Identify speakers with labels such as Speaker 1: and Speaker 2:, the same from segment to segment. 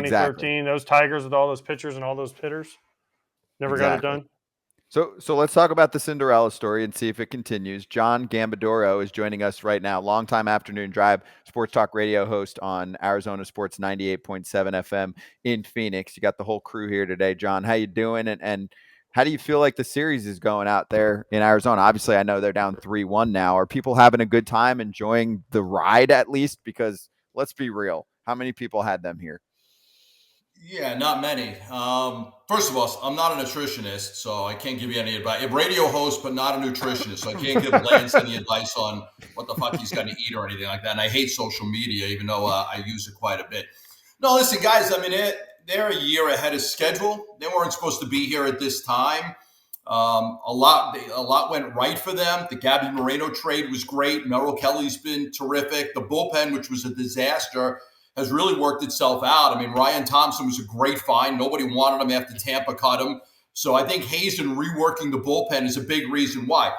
Speaker 1: 2013,
Speaker 2: Exactly.
Speaker 1: those Tigers with all those pitchers and all those hitters. Never got it done.
Speaker 2: So let's talk about the Cinderella story and see if it continues. John Gambadoro is joining us right now, longtime Afternoon Drive sports talk radio host on Arizona Sports 98.7 FM in Phoenix. You got the whole crew here today, John. How you doing? And how do you feel like the series is going out there in Arizona? Obviously, I know they're down 3-1 now. Are people having a good time, enjoying the ride at least? Because let's be real, how many people had them here?
Speaker 3: Yeah, not many. First of all, I'm not a nutritionist, so I can't give you any advice. A radio host, but not a nutritionist, so I can't give Lance any advice on what the fuck he's going to eat or anything like that. And I hate social media, even though I use it quite a bit. No, listen, guys, I mean, they're a year ahead of schedule. They weren't supposed to be here at this time. A lot went right for them. The Gabby Moreno trade was great. Merrill Kelly's been terrific. The bullpen, which was a disaster, has really worked itself out. I mean, Ryan Thompson was a great find. Nobody wanted him after Tampa cut him. So I think Hazen reworking the bullpen is a big reason why.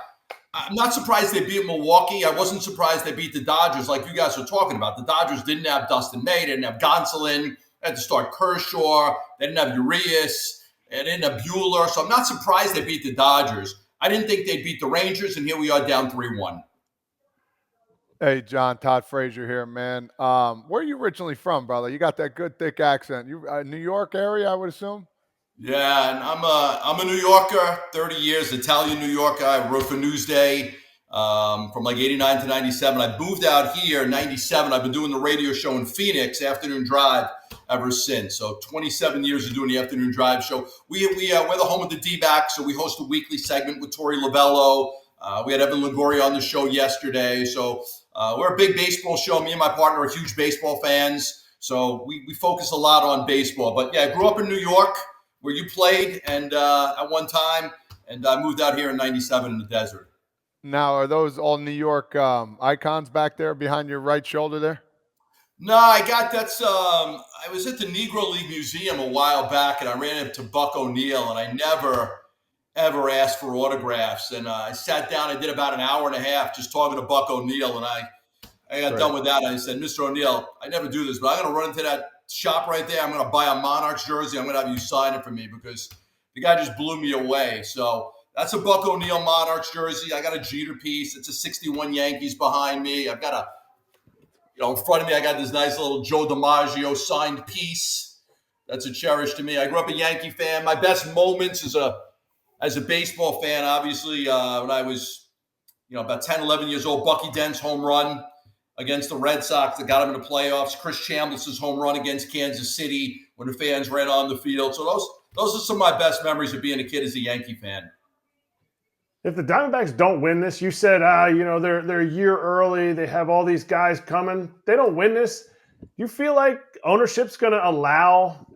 Speaker 3: I'm not surprised they beat Milwaukee. I wasn't surprised they beat the Dodgers like you guys were talking about. The Dodgers didn't have Dustin May. They didn't have Gonsolin. They had to start Kershaw. They didn't have Urias. They didn't have Buehler. So I'm not surprised they beat the Dodgers. I didn't think they'd beat the Rangers, and here we are down 3-1.
Speaker 4: Hey, John, Todd Frazier here, man. Where are you originally from, brother? You got that good, thick accent. You New York area, I would assume?
Speaker 3: Yeah, and I'm a New Yorker, 30 years, Italian New Yorker. I wrote for Newsday from like 89 to 97. I moved out here in 97. I've been doing the radio show in Phoenix, Afternoon Drive, ever since. So 27 years of doing the Afternoon Drive show. We're the home of the D-backs, so we host a weekly segment with Torey Lovello. We had Evan Longoria on the show yesterday. So we're a big baseball show. Me and my partner are huge baseball fans. So we focus a lot on baseball. But yeah, I grew up in New York where you played and at one time. And I moved out here in 97 in the desert.
Speaker 4: Now, are those all New York icons back there behind your right shoulder there?
Speaker 3: No, I was at the Negro League Museum a while back and I ran into Buck O'Neill and I never ever asked for autographs. And I sat down, I did about an hour and a half just talking to Buck O'Neill. And I got done with that. And I said, Mr. O'Neill, I never do this, but I'm going to run into that shop right there. I'm going to buy a Monarchs jersey. I'm going to have you sign it for me because the guy just blew me away. So that's a Buck O'Neill Monarchs jersey. I got a Jeter piece. It's a 61 Yankees behind me. I've got in front of me, I got this nice little Joe DiMaggio signed piece. That's a cherish to me. I grew up a Yankee fan. My best moments as a baseball fan, obviously, when I was, about 10, 11 years old, Bucky Dent's home run against the Red Sox that got him in the playoffs. Chris Chambliss' home run against Kansas City when the fans ran on the field. So those are some of my best memories of being a kid as a Yankee fan.
Speaker 1: If the Diamondbacks don't win this, you said, they're a year early. They have all these guys coming. They don't win this. You feel like ownership's going to allow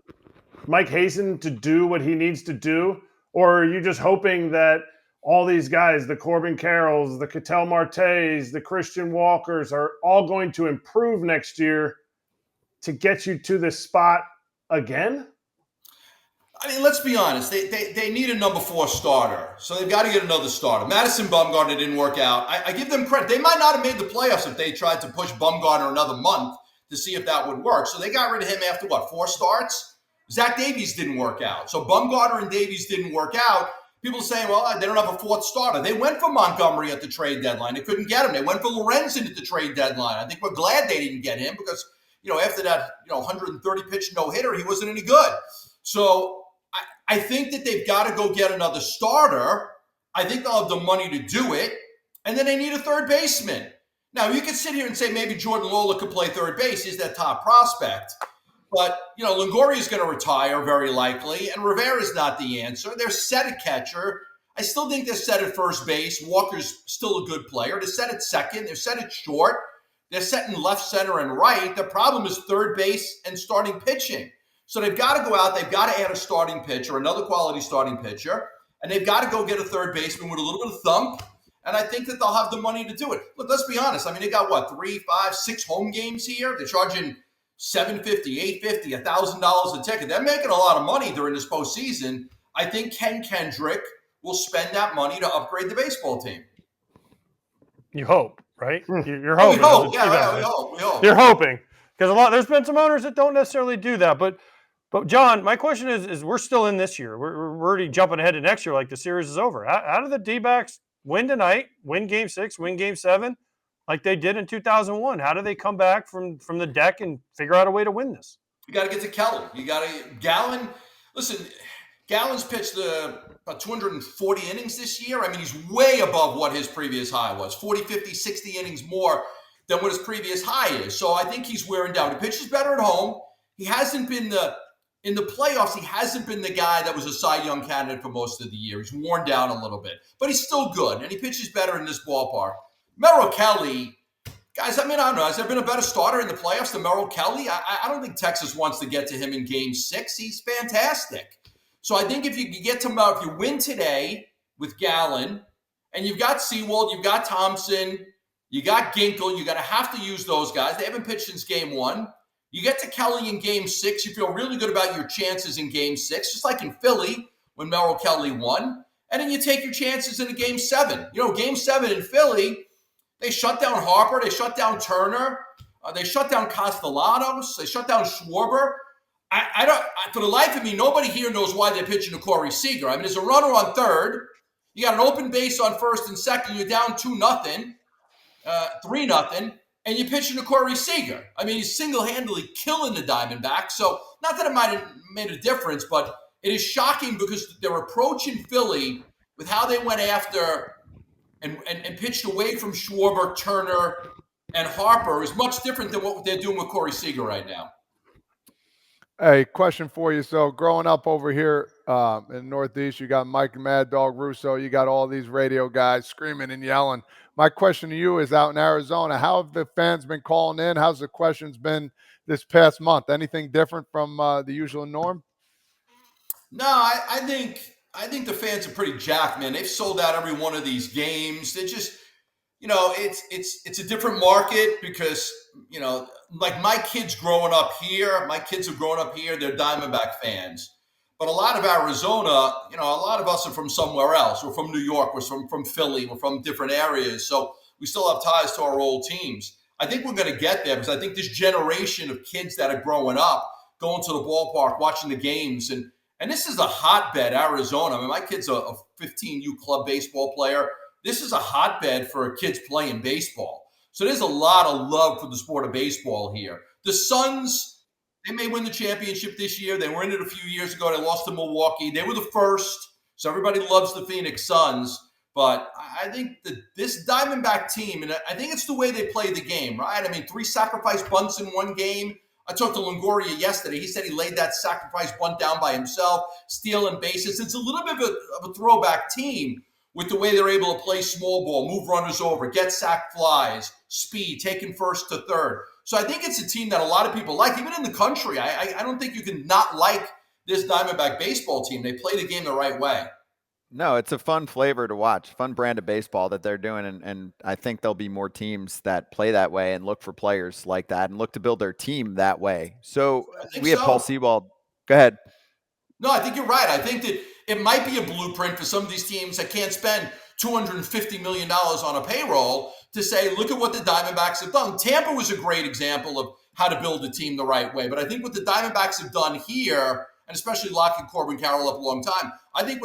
Speaker 1: Mike Hazen to do what he needs to do? Or are you just hoping that all these guys, the Corbin Carrolls, the Ketel Martes, the Christian Walkers, are all going to improve next year to get you to this spot again?
Speaker 3: I mean, let's be honest. They need a number 4 starter, so they've got to get another starter. Madison Bumgarner didn't work out. I give them credit. They might not have made the playoffs if they tried to push Bumgarner another month to see if that would work. So they got rid of him after, 4 starts? Zach Davies didn't work out. So Bumgarner and Davies didn't work out. People are saying, well, they don't have a 4th starter. They went for Montgomery at the trade deadline. They couldn't get him. They went for Lorenzen at the trade deadline. I think we're glad they didn't get him because, after that, 130 pitch no-hitter, he wasn't any good. So I think that they've got to go get another starter. I think they'll have the money to do it. And then they need a third baseman. Now, you could sit here and say maybe Jordan Lola could play third base. He's that top prospect. But, Longoria is going to retire very likely, and Rivera's not the answer. They're set at catcher. I still think they're set at first base. Walker's still a good player. They're set at second. They're set at short. They're set in left, center, and right. The problem is third base and starting pitching. So they've got to go out. They've got to add a starting pitcher, another quality starting pitcher, and they've got to go get a third baseman with a little bit of thump. And I think that they'll have the money to do it. Look, let's be honest. I mean, they got 3, 5, 6 home games here. They're charging $750, $850, $1,000 a ticket. They're making a lot of money during this postseason. I think Ken Kendrick will spend that money to upgrade the baseball team.
Speaker 1: You hope, right? You're hoping.
Speaker 3: We hope. We hope.
Speaker 1: You're hoping. Because there's been some owners that don't necessarily do that. But
Speaker 5: But John, my question is we're still in this year. We're already jumping ahead to next year like the series is over. How do the D-backs win tonight, win game 6, win game 7 like they did in 2001? How do they come back from the deck and figure out a way to win this?
Speaker 3: You got to get to Kelly. You got to Gallen. Listen, Gallen's pitched about 240 innings this year. I mean, he's way above what his previous high was. 40, 50, 60 innings more than what his previous high is. So I think he's wearing down. He pitches better at home. He hasn't been in the playoffs, he hasn't been the guy that was a Cy Young candidate for most of the year. He's worn down a little bit, but he's still good, and he pitches better in this ballpark. Merrill Kelly, guys, I mean, I don't know. Has there been a better starter in the playoffs than Merrill Kelly? I don't think Texas wants to get to him in game 6. He's fantastic. So I think if you get to Merrill, if you win today with Gallen, and you've got Sewald, you've got Thompson, you got Ginkel, you're going to have to use those guys. They haven't pitched since game 1. You get to Kelly in game 6, you feel really good about your chances in game 6, just like in Philly when Merrill Kelly won. And then you take your chances in a game 7. You know, game 7 in Philly, they shut down Harper, they shut down Turner, they shut down Castellanos, they shut down Schwarber. I don't, for the life of me, nobody here knows why they're pitching to Corey Seager. I mean, there's a runner on third, you got an open base on first and second, you're down 2-0, 3-0. And you're pitching to Corey Seager. I mean, he's single-handedly killing the Diamondbacks. So not that it might have made a difference, but it is shocking because their approach in Philly with how they went after and pitched away from Schwarber, Turner, and Harper is much different than what they're doing with Corey Seager right now.
Speaker 4: Hey, question for you. So growing up over here in the Northeast, you got Mike Mad Dog Russo, you got all these radio guys screaming and yelling. My question to you is out in Arizona, how have the fans been calling in? How's the questions been this past month? Anything different from the usual norm?
Speaker 3: No, I think the fans are pretty jacked, man. They've sold out every one of these games. They just, you know, it's a different market because, you know, like my kids growing up here, they're Diamondback fans. But a lot of Arizona, you know, a lot of us are from somewhere else. We're from New York. We're from Philly. We're from different areas. So we still have ties to our old teams. I think we're going to get there because I think this generation of kids that are growing up, going to the ballpark, watching the games, and this is a hotbed, Arizona. I mean, my kid's a 15U club baseball player. This is a hotbed for kids playing baseball. So there's a lot of love for the sport of baseball here. The Suns, they may win the championship this year. They were in it a few years ago. They lost to Milwaukee. They were the first. So everybody loves the Phoenix Suns. But I think that this Diamondback team, and I think it's the way they play the game, right? I mean, 3 sacrifice bunts in one game. I talked to Longoria yesterday. He said he laid that sacrifice bunt down by himself, stealing bases. It's a little bit of a throwback team with the way they're able to play small ball, move runners over, get sack flies, speed, taking first to third. So I think it's a team that a lot of people like, even in the country. I don't think you can not like this Diamondback baseball team. They play the game the right way.
Speaker 2: No, it's a fun flavor to watch, fun brand of baseball that they're doing. And I think there'll be more teams that play that way and look for players like that and look to build their team that way. So we have Paul Sewald. Go ahead.
Speaker 3: No, I think you're right. I think that it might be a blueprint for some of these teams that can't spend $250 million on a payroll to say, look at what the Diamondbacks have done. Tampa was a great example of how to build a team the right way. But I think what the Diamondbacks have done here, and especially locking Corbin Carroll up a long time, I think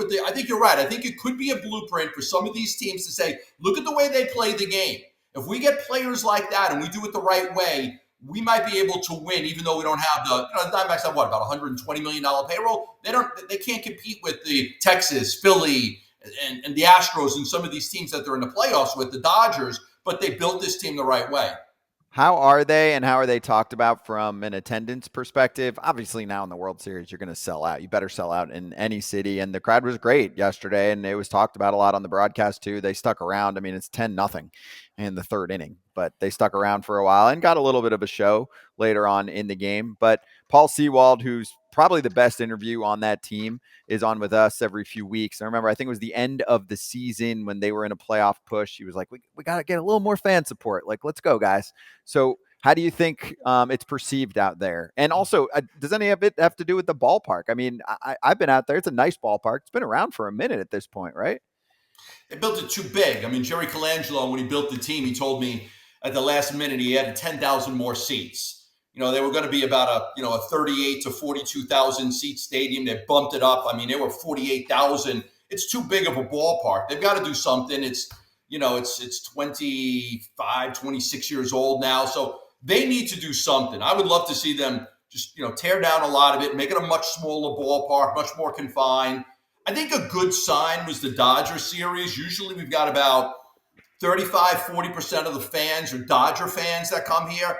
Speaker 3: you're right. I think it could be a blueprint for some of these teams to say, look at the way they play the game. If we get players like that and we do it the right way, we might be able to win, even though we don't have the Diamondbacks have what, about $120 million payroll? They can't compete with the Texas, Philly, and the Astros and some of these teams that they're in the playoffs with, the Dodgers, but they built this team the right way.
Speaker 2: How are they and how are they talked about from an attendance perspective? Obviously now in the World Series, you're going to sell out. You better sell out in any city. And the crowd was great yesterday. And it was talked about a lot on the broadcast too. They stuck around. I mean, it's 10-0 in the third inning, but they stuck around for a while and got a little bit of a show later on in the game. But Paul Sewald, who's probably the best interview on that team, is on with us every few weeks. I remember, I think it was the end of the season when they were in a playoff push. He was like, we got to get a little more fan support. Like, let's go, guys. So how do you think it's perceived out there? And also, does any of it have to do with the ballpark? I mean, I've been out there. It's a nice ballpark. It's been around for a minute at this point, right?
Speaker 3: They built it too big. I mean, Jerry Colangelo, when he built the team, he told me at the last minute he added 10,000 more seats. they were going to be about a 38 to 42,000 seat stadium. They bumped it up. I mean, they were 48,000. It's too big of a ballpark. They've got to do something. It's 25, 26 years old now. So they need to do something. I would love to see them just, tear down a lot of it, make it a much smaller ballpark, much more confined. I think a good sign was the Dodger series. Usually we've got about 35, 40% of the fans are Dodger fans that come here.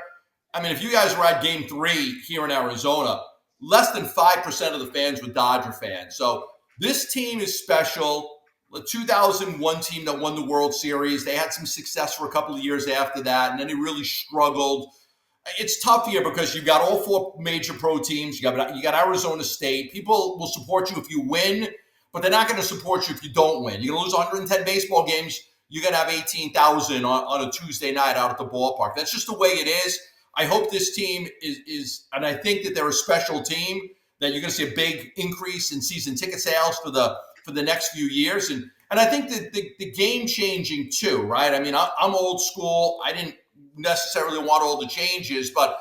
Speaker 3: I mean, if you guys were at Game 3 here in Arizona, less than 5% of the fans were Dodger fans. So this team is special. The 2001 team that won the World Series, they had some success for a couple of years after that, and then they really struggled. It's tough here because you've got all 4 major pro teams. You got Arizona State. People will support you if you win, but they're not going to support you if you don't win. You're going to lose 110 baseball games. You're going to have 18,000 on a Tuesday night out at the ballpark. That's just the way it is. I hope this team is, and I think that they're a special team, that you're going to see a big increase in season ticket sales for the next few years. And I think that the game changing too, right? I mean, I'm old school. I didn't necessarily want all the changes, but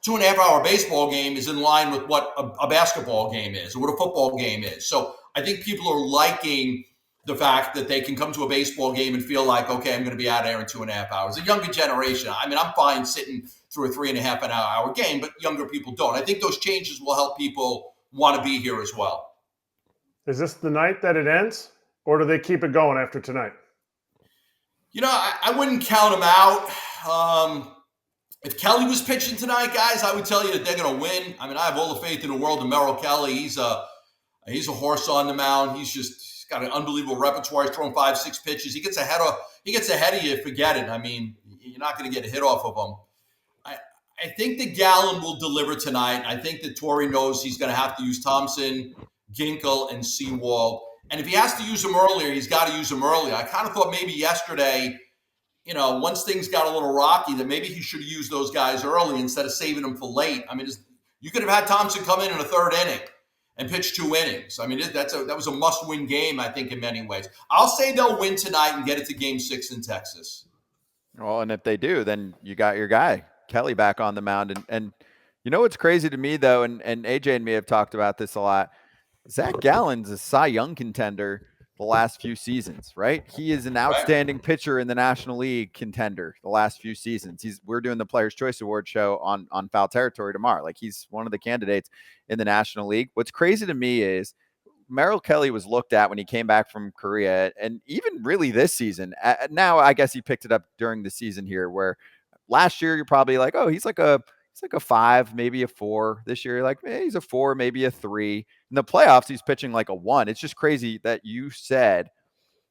Speaker 3: 2.5-hour baseball game is in line with what a basketball game is or what a football game is. So I think people are liking the fact that they can come to a baseball game and feel like, okay, I'm going to be out there in 2.5 hours. The younger generation, I mean, I'm fine sitting through a 3.5 hour game, but younger people don't. I think those changes will help people want to be here as well.
Speaker 1: Is this the night that it ends, or do they keep it going after tonight?
Speaker 3: I wouldn't count them out. If Kelly was pitching tonight, guys, I would tell you that they're going to win. I mean, I have all the faith in the world in Merrill Kelly. He's a horse on the mound. He's got an unbelievable repertoire. He's thrown 5-6 pitches. He gets ahead of you. Forget it. I mean, you're not going to get a hit off of him. I think that Gallen will deliver tonight. I think that Torrey knows he's going to have to use Thompson, Ginkel, and Sewald. And if he has to use them earlier, he's got to use them earlier. I kind of thought maybe yesterday, once things got a little rocky, that maybe he should have used those guys early instead of saving them for late. I mean, you could have had Thompson come in a 3rd inning and pitch 2 innings. I mean, that was a must-win game, I think, in many ways. I'll say they'll win tonight and get it to Game 6 in Texas.
Speaker 2: Well, and if they do, then you got your guy, Kelly, back on the mound. And what's crazy to me, though, and AJ and me have talked about this a lot, Zac Gallen's a Cy Young contender the last few seasons, right? He is an outstanding pitcher in the National League contender the last few seasons. We're doing the Players' Choice Award show on Foul Territory tomorrow. Like, he's one of the candidates in the National League. What's crazy to me is Merrill Kelly was looked at when he came back from Korea, and even really this season. Now, I guess he picked it up during the season here, where last year you're probably like, oh, he's like a 5, maybe a 4. This year, you're like, he's a 4, maybe a 3. In the playoffs, he's pitching like a 1. It's just crazy that you said,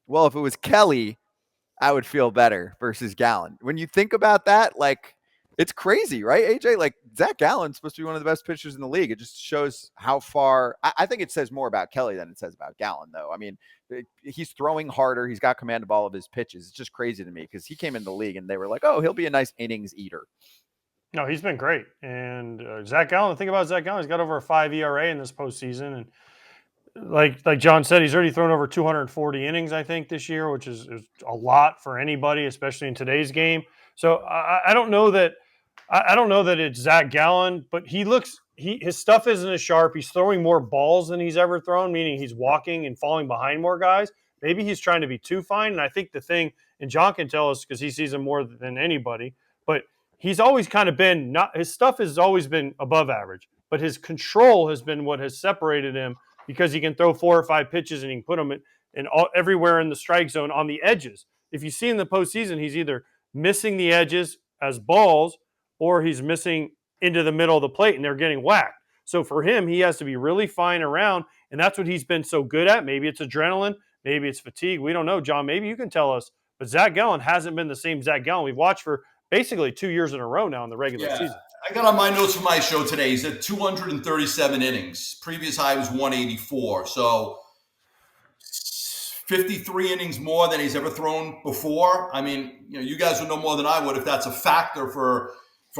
Speaker 2: well, if it was Kelly, I would feel better versus Gallen. When you think about that, like, it's crazy, right, AJ? Like, Zac Gallen's supposed to be one of the best pitchers in the league. It just shows how far. I think it says more about Kelly than it says about Gallen, though. I mean, he's throwing harder. He's got command of all of his pitches. It's just crazy to me because he came in the league and they were like, oh, he'll be a nice innings eater.
Speaker 5: No, he's been great. And Zac Gallen, the thing about Zac Gallen, he's got over a 5 ERA in this postseason. And like John said, he's already thrown over 240 innings, I think, this year, which is a lot for anybody, especially in today's game. So I don't know that it's Zac Gallen, but his stuff isn't as sharp. He's throwing more balls than he's ever thrown, meaning he's walking and falling behind more guys. Maybe he's trying to be too fine. And I think the thing, and John can tell us because he sees him more than anybody, but he's always kind of been his stuff has always been above average, but his control has been what has separated him because he can throw 4 or 5 pitches and he can put them everywhere in the strike zone on the edges. If you see in the postseason, he's either missing the edges as balls or he's missing into the middle of the plate and they're getting whacked. So for him, he has to be really fine around, and that's what he's been so good at. Maybe it's adrenaline, maybe it's fatigue. We don't know, John. Maybe you can tell us. But Zac Gallen hasn't been the same Zac Gallen we've watched for basically 2 years in a row now in the regular season.
Speaker 3: I got on my notes for my show today. He's at 237 innings. Previous high was 184. So 53 innings more than he's ever thrown before. I mean, you guys would know more than I would if that's a factor for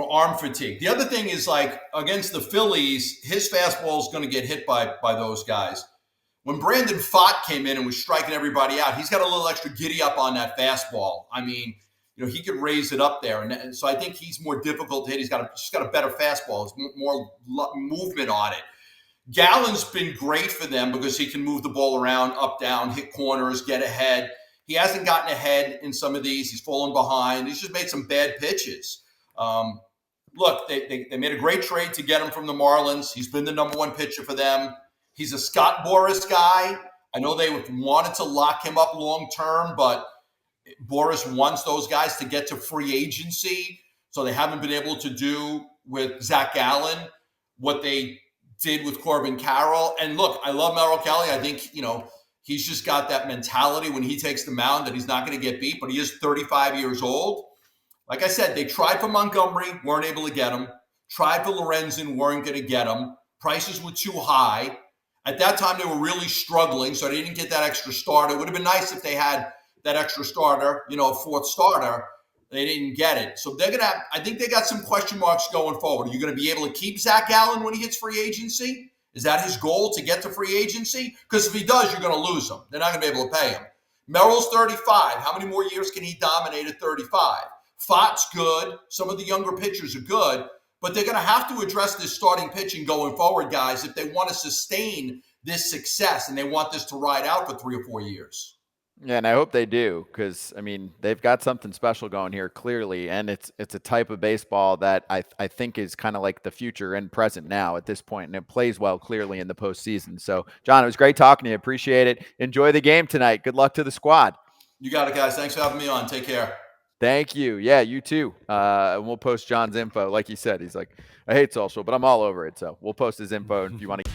Speaker 3: arm fatigue. The other thing is, like, against the Phillies, his fastball is going to get hit by those guys. When Brandon Pfaadt came in and was striking everybody out, he's got a little extra giddy up on that fastball. I mean, he could raise it up there. And so I think he's more difficult to hit. He's just got a better fastball. There's more movement on it. Gallen's been great for them because he can move the ball around, up, down, hit corners, get ahead. He hasn't gotten ahead in some of these. He's fallen behind. He's just made some bad pitches. Look, they made a great trade to get him from the Marlins. He's been the number one pitcher for them. He's a Scott Boras guy. I know they wanted to lock him up long term, but Boras wants those guys to get to free agency. So they haven't been able to do with Zac Gallen what they did with Corbin Carroll. And look, I love Merrill Kelly. I think, he's just got that mentality when he takes the mound that he's not going to get beat, but he is 35 years old. Like I said, they tried for Montgomery, weren't able to get him. Tried for Lorenzen, weren't going to get him. Prices were too high. At that time, they were really struggling, so they didn't get that extra starter. It would have been nice if they had that extra starter, a fourth starter. They didn't get it. So they're going to I think they got some question marks going forward. Are you going to be able to keep Zac Gallen when he hits free agency? Is that his goal, to get to free agency? Because if he does, you're going to lose him. They're not going to be able to pay him. Merrill's 35. How many more years can he dominate at 35? Fott's good. Some of the younger pitchers are good. But they're going to have to address this starting pitching going forward, guys, if they want to sustain this success and they want this to ride out for 3 or 4 years.
Speaker 2: Yeah, and I hope they do, because they've got something special going here clearly, and it's a type of baseball that I think is kind of like the future and present now at this point, and it plays well clearly in the postseason. So, John, it was great talking to you. Appreciate it. Enjoy the game tonight. Good luck to the squad.
Speaker 3: You got it, guys. Thanks for having me on. Take care.
Speaker 2: Thank you. Yeah, you too. And we'll post John's info. Like you said, he's like, I hate social, but I'm all over it. So we'll post his info if you want to.